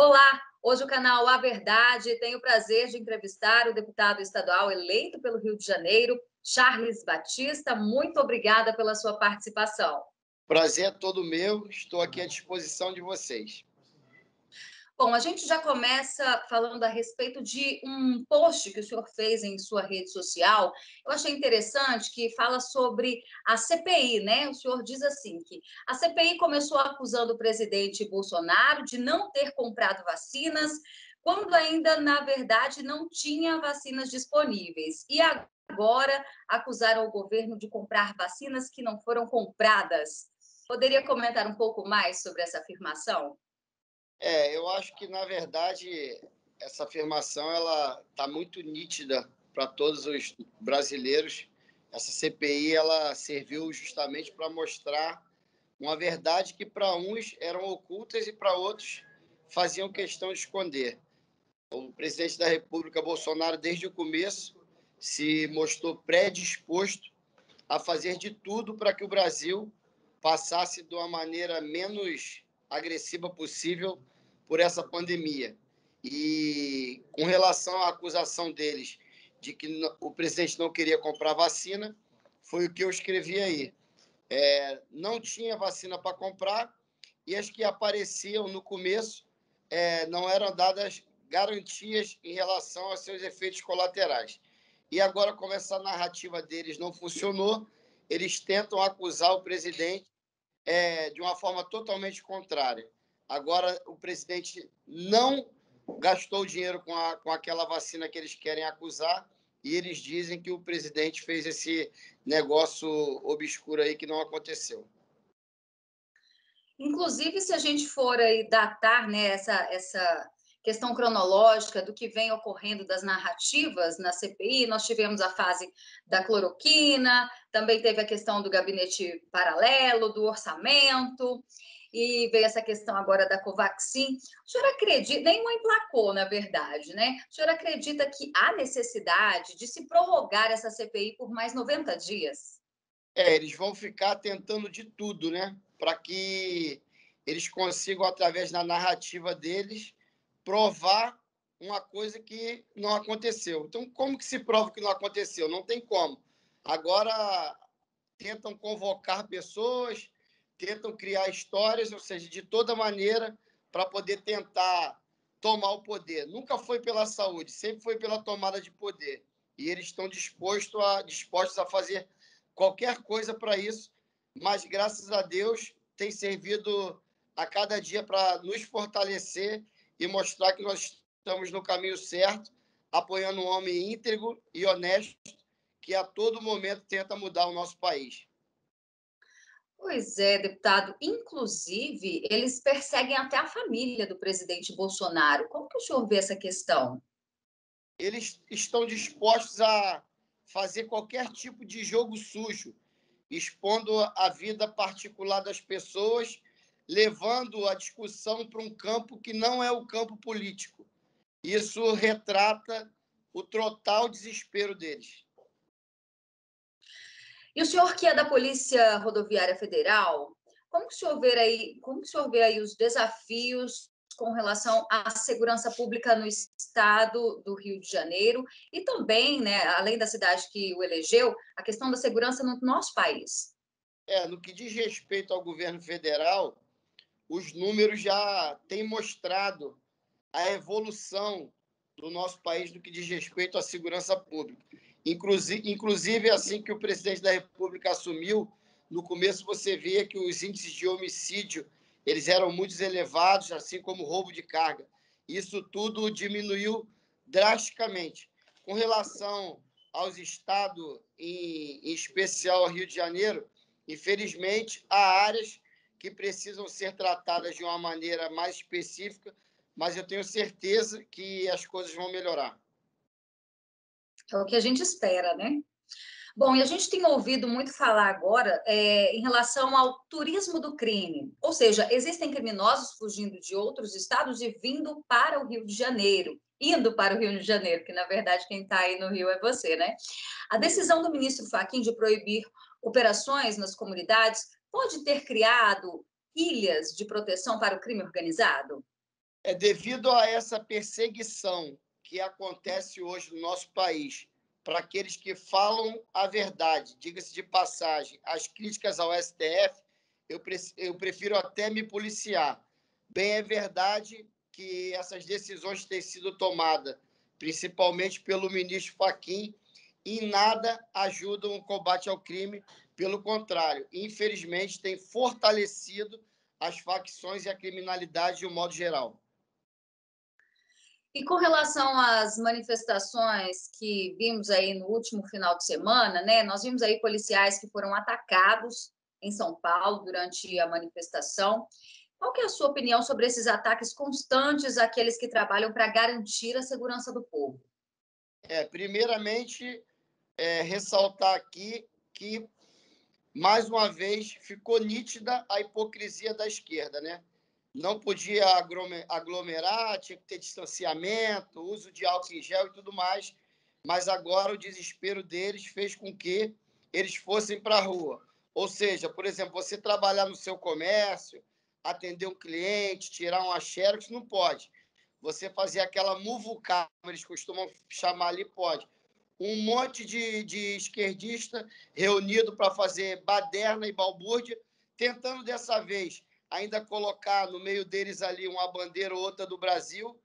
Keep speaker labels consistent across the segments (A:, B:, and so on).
A: Olá, hoje o canal A Verdade tem o prazer de entrevistar o deputado estadual eleito pelo Rio de Janeiro, Charles Batista. Muito obrigada pela sua participação.
B: Prazer é todo meu, estou aqui à disposição de vocês.
A: Bom, a gente já começa falando a respeito de um post que o senhor fez em sua rede social. Eu achei interessante que fala sobre a CPI, né? O senhor diz assim que a CPI começou acusando o presidente Bolsonaro de não ter comprado vacinas, quando ainda, na verdade, não tinha vacinas disponíveis. E agora acusaram o governo de comprar vacinas que não foram compradas. Poderia comentar um pouco mais sobre essa afirmação?
B: Eu acho que, na verdade, essa afirmação ela está muito nítida para todos os brasileiros. Essa CPI ela serviu justamente para mostrar uma verdade que para uns eram ocultas e para outros faziam questão de esconder. O presidente da República, Bolsonaro, desde o começo, se mostrou predisposto a fazer de tudo para que o Brasil passasse de uma maneira menos agressiva possível por essa pandemia. E com relação à acusação deles de que o presidente não queria comprar vacina, foi o que eu escrevi aí. Não tinha vacina para comprar e as que apareciam no começo não eram dadas garantias em relação aos seus efeitos colaterais. E agora, como essa narrativa deles não funcionou, eles tentam acusar o presidente de uma forma totalmente contrária. Agora, o presidente não gastou dinheiro com aquela vacina que eles querem acusar e eles dizem que o presidente fez esse negócio obscuro aí que não aconteceu.
A: Inclusive, se a gente for aí datar, né, essa questão cronológica do que vem ocorrendo das narrativas na CPI, nós tivemos a fase da cloroquina, também teve a questão do gabinete paralelo, do orçamento, e veio essa questão agora da Covaxin. O senhor acredita, nenhuma emplacou, na verdade, né? O senhor acredita que há necessidade de se prorrogar essa CPI por mais 90 dias?
B: Eles vão ficar tentando de tudo, né? Para que eles consigam, através da narrativa deles, provar uma coisa que não aconteceu. Então, como que se prova que não aconteceu? Não tem como. Agora, tentam convocar pessoas, tentam criar histórias, ou seja, de toda maneira, para poder tentar tomar o poder. Nunca foi pela saúde, sempre foi pela tomada de poder. E eles estão dispostos a fazer qualquer coisa para isso, mas graças a Deus tem servido a cada dia para nos fortalecer e mostrar que nós estamos no caminho certo, apoiando um homem íntegro e honesto que a todo momento tenta mudar o nosso país.
A: Pois é, deputado. Inclusive, eles perseguem até a família do presidente Bolsonaro. Como que o senhor vê essa questão?
B: Eles estão dispostos a fazer qualquer tipo de jogo sujo, expondo a vida particular das pessoas, levando a discussão para um campo que não é o campo político. Isso retrata o total desespero deles.
A: E o senhor que é da Polícia Rodoviária Federal, como que o senhor vê aí os desafios com relação à segurança pública no estado do Rio de Janeiro e também, né, além da cidade que o elegeu, a questão da segurança no nosso país?
B: No que diz respeito ao governo federal, os números já têm mostrado a evolução do nosso país no que diz respeito à segurança pública. Inclusive, assim que o presidente da República assumiu, no começo você via que os índices de homicídio eles eram muito elevados, assim como roubo de carga. Isso tudo diminuiu drasticamente. Com relação aos estados, em especial ao Rio de Janeiro, infelizmente, há áreas que precisam ser tratadas de uma maneira mais específica, mas eu tenho certeza que as coisas vão melhorar.
A: É o que a gente espera, né? Bom, e a gente tem ouvido muito falar agora em relação ao turismo do crime, ou seja, existem criminosos fugindo de outros estados e vindo para o Rio de Janeiro, indo para o Rio de Janeiro, que na verdade quem está aí no Rio é você, né? A decisão do ministro Fachin de proibir operações nas comunidades pode ter criado ilhas de proteção para o crime organizado?
B: É devido a essa perseguição que acontece hoje no nosso país para aqueles que falam a verdade, diga-se de passagem, as críticas ao STF, eu prefiro até me policiar. Bem, é verdade que essas decisões têm sido tomadas, principalmente pelo ministro Fachin, em nada ajudam o combate ao crime, pelo contrário, infelizmente, tem fortalecido as facções e a criminalidade de um modo geral.
A: E com relação às manifestações que vimos aí no último final de semana, né? Nós vimos aí policiais que foram atacados em São Paulo durante a manifestação. Qual que é a sua opinião sobre esses ataques constantes àqueles que trabalham para garantir a segurança do povo?
B: Primeiramente, ressaltar aqui que, mais uma vez, ficou nítida a hipocrisia da esquerda, né? Não podia aglomerar, tinha que ter distanciamento, uso de álcool em gel e tudo mais, mas agora o desespero deles fez com que eles fossem para a rua. Ou seja, por exemplo, você trabalhar no seu comércio, atender um cliente, tirar uma xerox, não pode. Você fazer aquela muvucada, como eles costumam chamar ali, pode. Um monte de esquerdista reunido para fazer baderna e balbúrdia, tentando dessa vez ainda colocar no meio deles ali uma bandeira ou outra do Brasil,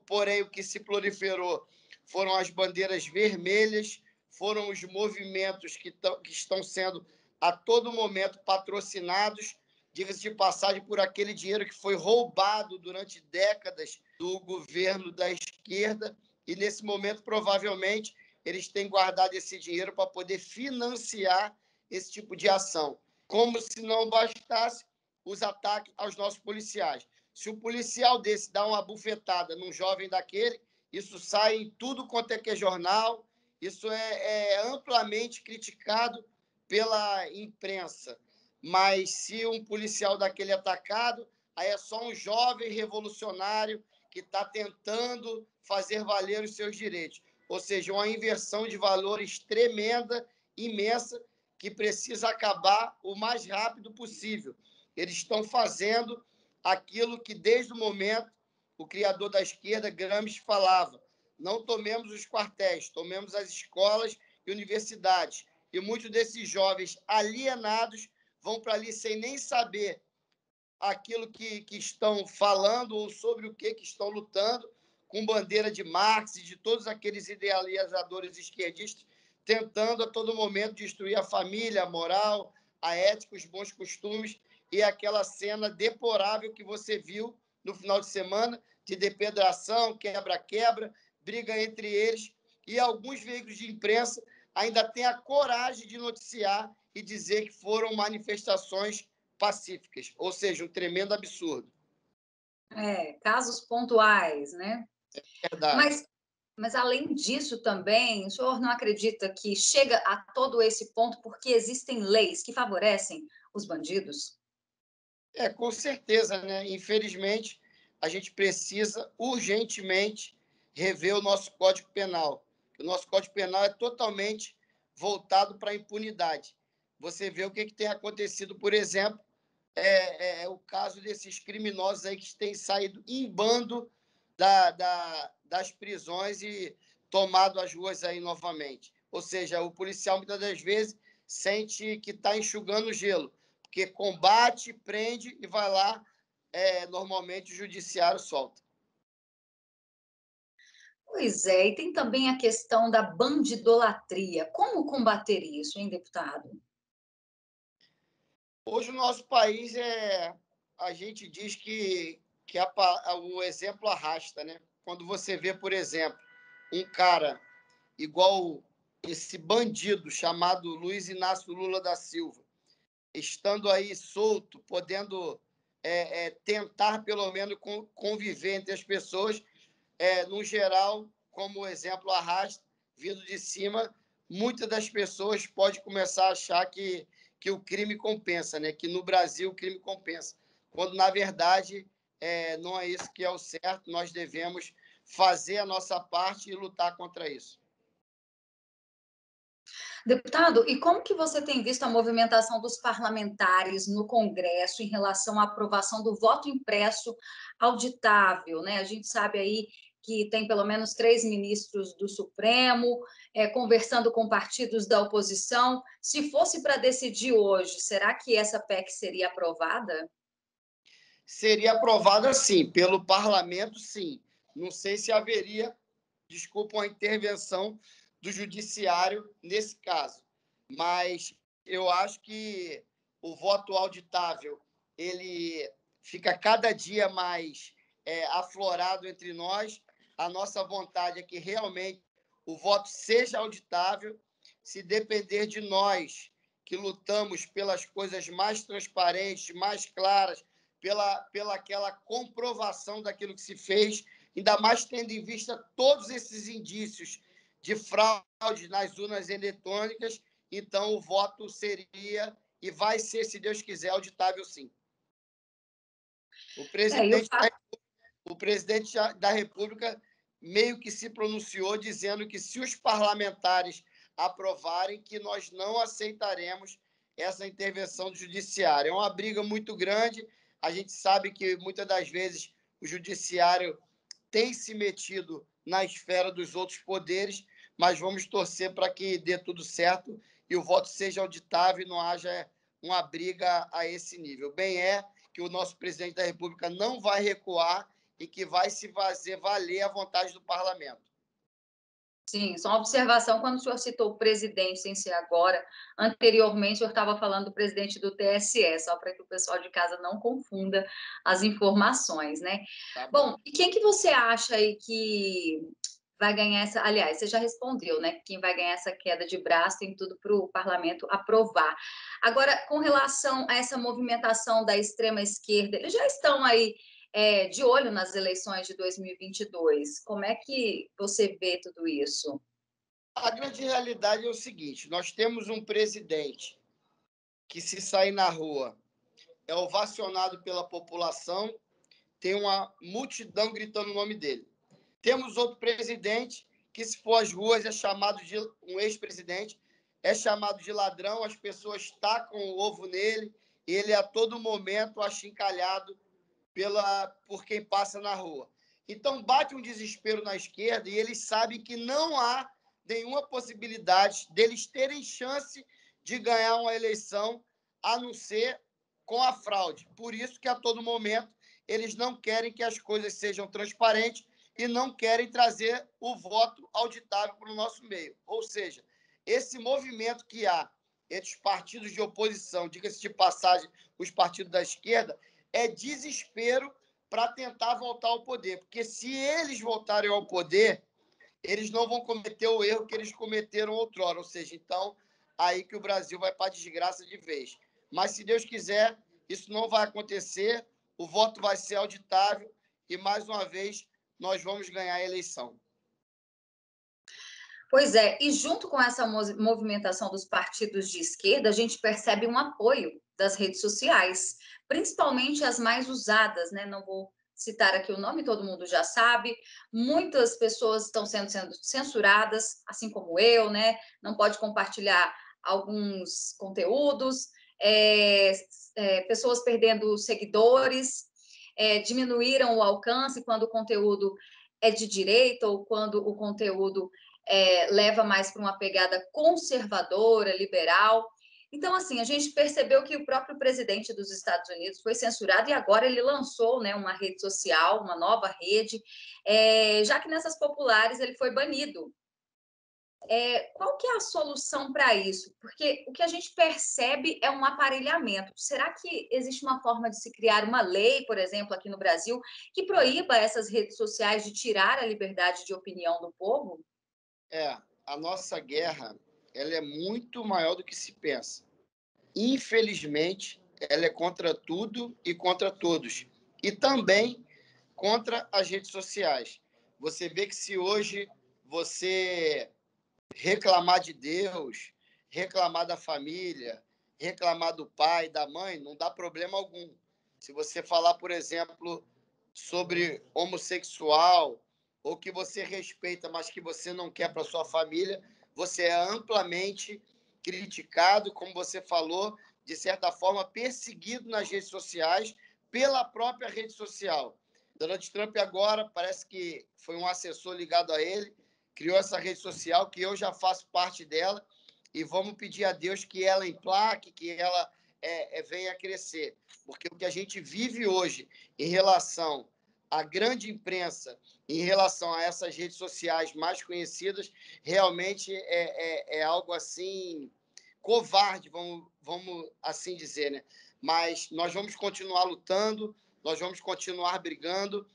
B: porém o que se proliferou foram as bandeiras vermelhas, foram os movimentos que estão sendo a todo momento patrocinados, diga-se de passagem, por aquele dinheiro que foi roubado durante décadas do governo da esquerda, e nesse momento, provavelmente, eles têm guardado esse dinheiro para poder financiar esse tipo de ação. Como se não bastasse os ataques aos nossos policiais. Se um policial desse dá uma bufetada num jovem daquele, isso sai em tudo quanto é que é jornal, isso é amplamente criticado pela imprensa. Mas se um policial daquele é atacado, aí é só um jovem revolucionário que está tentando fazer valer os seus direitos. Ou seja, uma inversão de valores tremenda, imensa, que precisa acabar o mais rápido possível. Eles estão fazendo aquilo que, desde o momento, o criador da esquerda, Gramsci, falava: não tomemos os quartéis, tomemos as escolas e universidades. E muitos desses jovens alienados vão para ali sem nem saber aquilo que estão falando ou sobre o que estão lutando, com bandeira de Marx e de todos aqueles idealizadores esquerdistas, tentando a todo momento destruir a família, a moral, a ética, os bons costumes, e aquela cena deplorável que você viu no final de semana, de depredação, quebra-quebra, briga entre eles, e alguns veículos de imprensa ainda têm a coragem de noticiar e dizer que foram manifestações pacíficas, ou seja, um tremendo absurdo.
A: Casos pontuais, né?
B: Verdade.
A: Mas além disso também, o senhor não acredita que chega a todo esse ponto porque existem leis que favorecem os bandidos?
B: Com certeza, né? Infelizmente, a gente precisa urgentemente rever o nosso Código Penal. O nosso Código Penal é totalmente voltado para a impunidade. Você vê o que tem acontecido, por exemplo, o caso desses criminosos aí que têm saído em bando das prisões e tomado as ruas aí novamente. Ou seja, o policial muitas das vezes sente que está enxugando gelo, porque combate, prende e vai lá, normalmente o judiciário solta.
A: Pois é, e tem também a questão da bandidolatria. Como combater isso, hein, deputado?
B: Hoje, o nosso país, a gente diz que o exemplo arrasta, né? Quando você vê, por exemplo, um cara igual esse bandido chamado Luiz Inácio Lula da Silva, estando aí solto, podendo tentar, pelo menos, conviver entre as pessoas, no geral, como o exemplo arrasta, vindo de cima, muitas das pessoas podem começar a achar que o crime compensa, né? Que no Brasil o crime compensa, quando, na verdade, não é isso que é o certo. Nós devemos fazer a nossa parte e lutar contra isso.
A: Deputado, e como que você tem visto a movimentação dos parlamentares no Congresso em relação à aprovação do voto impresso auditável, né? A gente sabe aí que tem pelo menos 3 ministros do Supremo, conversando com partidos da oposição. Se fosse para decidir hoje, será que essa PEC seria aprovada?
B: Seria aprovada, sim, pelo parlamento, sim. Não sei se haveria, desculpa, uma intervenção do judiciário nesse caso, mas eu acho que o voto auditável ele fica cada dia mais aflorado entre nós. A nossa vontade é que realmente o voto seja auditável. Se depender de nós, que lutamos pelas coisas mais transparentes, mais claras, pela aquela comprovação daquilo que se fez, ainda mais tendo em vista todos esses indícios de fraude nas urnas eletrônicas, então o voto seria e vai ser, se Deus quiser, auditável sim. O
A: Eu
B: presidente,
A: faço.
B: o presidente da República meio que se pronunciou dizendo que se os parlamentares aprovarem, que nós não aceitaremos essa intervenção do judiciário. É uma briga muito grande. A gente sabe que muitas das vezes o judiciário tem se metido na esfera dos outros poderes, mas vamos torcer para que dê tudo certo e o voto seja auditável e não haja uma briga a esse nível. Bem que o nosso presidente da República não vai recuar e que vai se fazer valer a vontade do parlamento.
A: Sim, só uma observação, quando o senhor citou o presidente, sem ser agora, anteriormente o senhor estava falando do presidente do TSE, só para que o pessoal de casa não confunda as informações, né?
B: Tá bom.
A: Bom, e quem que você acha aí que vai ganhar essa... Aliás, você já respondeu, né? Quem vai ganhar essa queda de braço tem tudo para o parlamento aprovar. Agora, com relação a essa movimentação da extrema esquerda, eles já estão aí de olho nas eleições de 2022. Como é que você vê tudo isso?
B: A grande realidade é o seguinte: nós temos um presidente que, se sair na rua, é ovacionado pela população, tem uma multidão gritando o nome dele. Temos outro presidente que, se for às ruas, é chamado de um ex-presidente, é chamado de ladrão, as pessoas tacam o ovo nele, ele a todo momento achincalhado por quem passa na rua. Então, bate um desespero na esquerda e eles sabem que não há nenhuma possibilidade deles terem chance de ganhar uma eleição, a não ser com a fraude. Por isso que, a todo momento, eles não querem que as coisas sejam transparentes e não querem trazer o voto auditável para o nosso meio. Ou seja, esse movimento que há entre os partidos de oposição, diga-se de passagem, os partidos da esquerda, é desespero para tentar voltar ao poder. Porque se eles voltarem ao poder, eles não vão cometer o erro que eles cometeram outrora. Ou seja, então, aí que o Brasil vai para a desgraça de vez. Mas, se Deus quiser, isso não vai acontecer, o voto vai ser auditável e, mais uma vez, nós vamos ganhar a eleição.
A: Pois é, e junto com essa movimentação dos partidos de esquerda, a gente percebe um apoio das redes sociais, principalmente as mais usadas, né? Não vou citar aqui o nome, todo mundo já sabe. Muitas pessoas estão sendo censuradas, assim como eu, né? Não pode compartilhar alguns conteúdos, pessoas perdendo seguidores, diminuíram o alcance quando o conteúdo é de direita ou quando o conteúdo leva mais para uma pegada conservadora, liberal. Então, assim, a gente percebeu que o próprio presidente dos Estados Unidos foi censurado e agora ele lançou, né, uma rede social, uma nova rede, já que nessas populares ele foi banido. Qual que é a solução para isso? Porque o que a gente percebe é um aparelhamento. Será que existe uma forma de se criar uma lei, por exemplo, aqui no Brasil, que proíba essas redes sociais de tirar a liberdade de opinião do povo?
B: A nossa guerra ela é muito maior do que se pensa. Infelizmente, ela é contra tudo e contra todos. E também contra as redes sociais. Você vê que, se hoje você reclamar de Deus, reclamar da família, reclamar do pai, da mãe, não dá problema algum. Se você falar, por exemplo, sobre homossexual, ou que você respeita, mas que você não quer para sua família, você é amplamente criticado, como você falou, de certa forma, perseguido nas redes sociais pela própria rede social. Donald Trump agora, parece que foi um assessor ligado a ele, criou essa rede social, que eu já faço parte dela, e vamos pedir a Deus que ela emplaque, que ela venha a crescer. Porque o que a gente vive hoje em relação à grande imprensa, em relação a essas redes sociais mais conhecidas, realmente é algo assim covarde, vamos assim dizer, né? Mas nós vamos continuar lutando, nós vamos continuar brigando.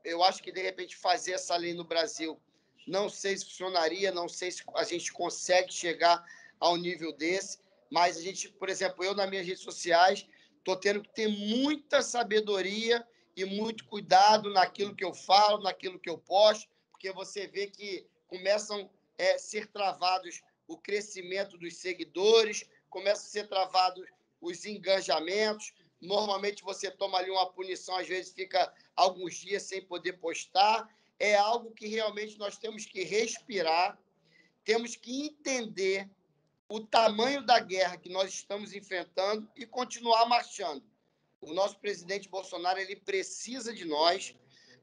B: Eu acho que, de repente, fazer essa lei no Brasil, não sei se funcionaria, não sei se a gente consegue chegar ao nível desse, mas a gente, por exemplo, eu nas minhas redes sociais, estou tendo que ter muita sabedoria e muito cuidado naquilo que eu falo, naquilo que eu posto, porque você vê que começam a ser travados o crescimento dos seguidores, começa a ser travado os engajamentos. Normalmente você toma ali uma punição, às vezes fica alguns dias sem poder postar. É algo que realmente nós temos que respirar, temos que entender o tamanho da guerra que nós estamos enfrentando e continuar marchando. O nosso presidente Bolsonaro, ele precisa de nós,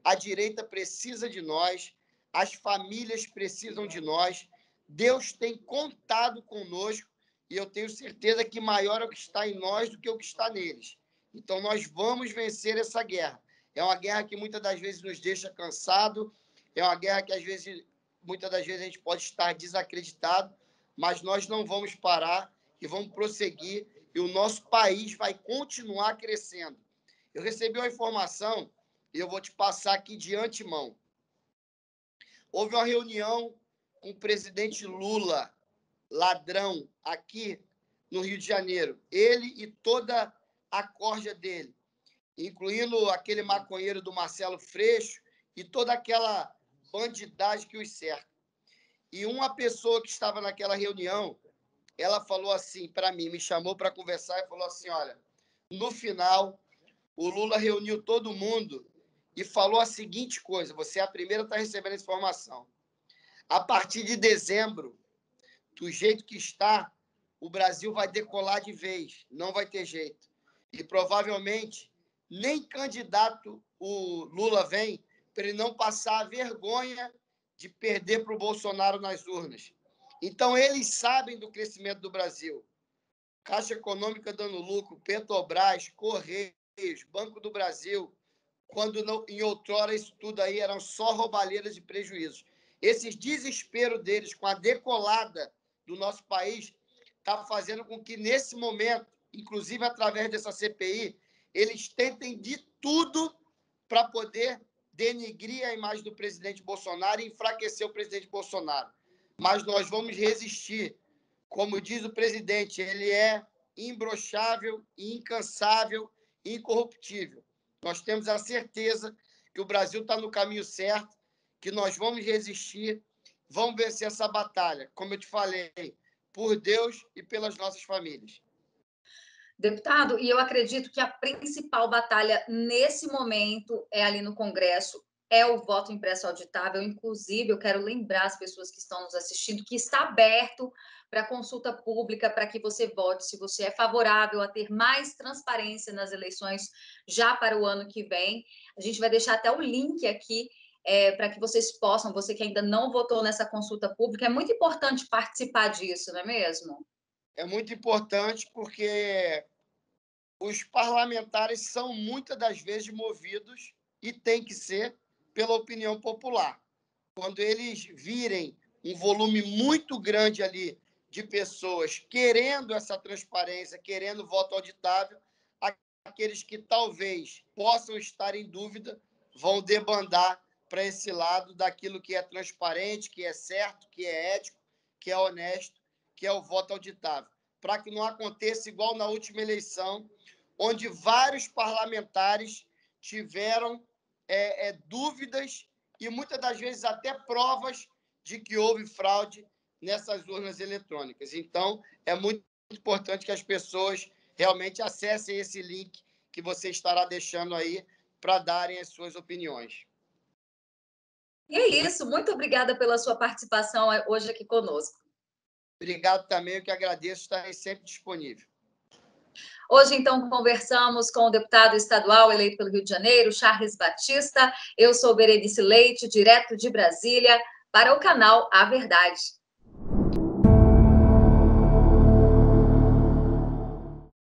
B: a direita precisa de nós, as famílias precisam de nós. Deus tem contado conosco e eu tenho certeza que maior é o que está em nós do que o que está neles. Então, nós vamos vencer essa guerra. É uma guerra que muitas das vezes nos deixa cansado, é uma guerra que, às vezes, muitas das vezes, a gente pode estar desacreditado, mas nós não vamos parar e vamos prosseguir e o nosso país vai continuar crescendo. Eu recebi uma informação e eu vou te passar aqui de antemão. Houve uma reunião com o presidente Lula, ladrão, aqui no Rio de Janeiro. Ele e toda a corja dele, incluindo aquele maconheiro do Marcelo Freixo e toda aquela bandidagem que os cerca. E uma pessoa que estava naquela reunião, ela falou assim para mim, me chamou para conversar e falou assim, olha, no final, o Lula reuniu todo mundo e falou a seguinte coisa, você é a primeira a estar recebendo essa informação. A partir de dezembro, do jeito que está, o Brasil vai decolar de vez, não vai ter jeito. E provavelmente nem candidato o Lula vem para ele não passar a vergonha de perder para o Bolsonaro nas urnas. Então, eles sabem do crescimento do Brasil. Caixa Econômica dando lucro, Petrobras, Correios, Banco do Brasil, quando não, em outrora isso tudo aí eram só roubalheiras e prejuízos. Esse desespero deles com a decolada do nosso país está fazendo com que, nesse momento, inclusive através dessa CPI, eles tentem de tudo para poder denigrir a imagem do presidente Bolsonaro e enfraquecer o presidente Bolsonaro. Mas nós vamos resistir. Como diz o presidente, ele é imbrochável, incansável, incorruptível. Nós temos a certeza que o Brasil está no caminho certo, que nós vamos resistir, vamos vencer essa batalha, como eu te falei, por Deus e pelas nossas famílias.
A: Deputado, e eu acredito que a principal batalha nesse momento é ali no Congresso, é o voto impresso auditável. Inclusive, eu quero lembrar as pessoas que estão nos assistindo que está aberto para consulta pública, para que você vote, se você é favorável a ter mais transparência nas eleições já para o ano que vem. A gente vai deixar até o link aqui para que vocês possam, você que ainda não votou nessa consulta pública, é muito importante participar disso, não é mesmo?
B: É muito importante porque os parlamentares são muitas das vezes movidos, e tem que ser, pela opinião popular. Quando eles virem um volume muito grande ali de pessoas querendo essa transparência, querendo voto auditável, aqueles que talvez possam estar em dúvida vão debandar para esse lado daquilo que é transparente, que é certo, que é ético, que é honesto, que é o voto auditável. Para que não aconteça igual na última eleição, onde vários parlamentares tiveram dúvidas e muitas das vezes até provas de que houve fraude nessas urnas eletrônicas. Então, é muito importante que as pessoas realmente acessem esse link que você estará deixando aí para darem as suas opiniões.
A: E é isso. Muito obrigada pela sua participação hoje aqui conosco.
B: Obrigado também, eu que agradeço, estarei sempre disponível.
A: Hoje, então, conversamos com o deputado estadual eleito pelo Rio de Janeiro, Charles Batista. Eu sou Berenice Leite, direto de Brasília, para o canal A Verdade.